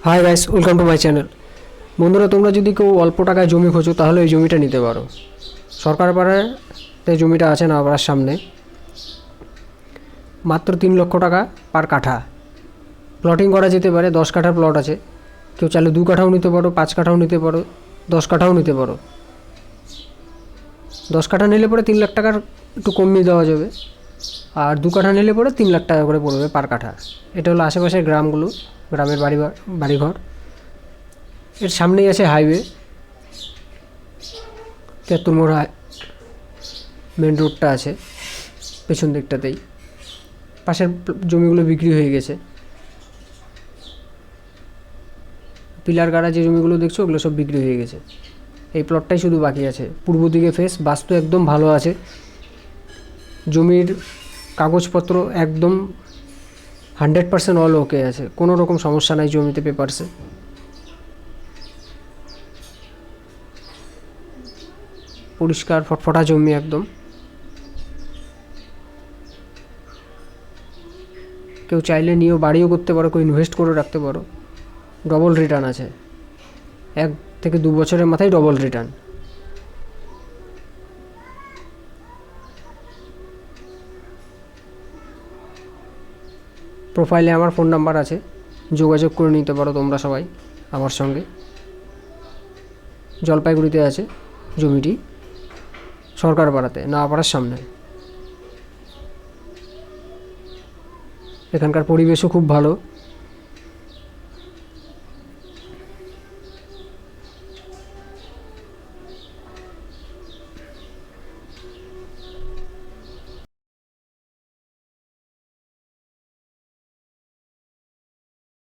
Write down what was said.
Hi guys, welcome to my channel. বন্ধুরা, তোমরা যদি কেউ অল্প টাকায় জমি খোঁজো তাহলে এই জমিটা নিতে পারো। সরকার পাড়াতে জমিটা আছে নওপাড়ার সামনে, মাত্র 3 লক্ষ টাকা পার কাঠা। প্লটিং করা যেতে পারে, 10 কাঠার প্লট আছে। কেউ চাইলে 2 কাঠাও নিতে পারো, 5 কাঠাও নিতে পারো, 10 কাঠাও নিতে পারো। 10 কাঠা নিলে পরে 3 লাখ টাকার একটু কমিয়ে দেওয়া যাবে, আর 2 কাঠা নিলে পরে 3 লাখ টাকা করে পড়বে পার কাঠা। এটা হলো আশেপাশের গ্রামগুলো, গ্রামের বাড়িঘর। এর সামনেই আছে হাইওয়ে, 73 মোড় মেন রোডটা আছে পেছন দিকটাতেই। পাশের জমিগুলো বিক্রি হয়ে গেছে। পিলার গাড়া যে জমিগুলো দেখছো ওগুলো সব বিক্রি হয়ে গেছে। এই প্লটটাই শুধু বাকি আছে। পূর্ব দিকে ফেস, বাস্তু একদম ভালো আছে। জমির কাগজপত্র একদম 100% অল ওকে আছে, কোনো রকম সমস্যা নাই জমিতে, পেপারসে। পরিষ্কার ফটফটা জমি একদম। কেউ চাইলে নিয়েও বাড়িও করতে পারো, কেউ ইনভেস্ট করে রাখতে পারো। ডবল রিটার্ন আছে, 1 থেকে 2 বছরের মাথায় ডবল রিটার্ন। প্রোফাইলে আমার ফোন নাম্বার আছে, যোগাযোগ করে নিতে পারো তোমরা সবাই আমার সঙ্গে। জলপাইগুড়িতে আছে জমিটি, সরকার পাড়াতে, নওপাড়ার সামনে। এখানকার পরিবেশও খুব ভালো।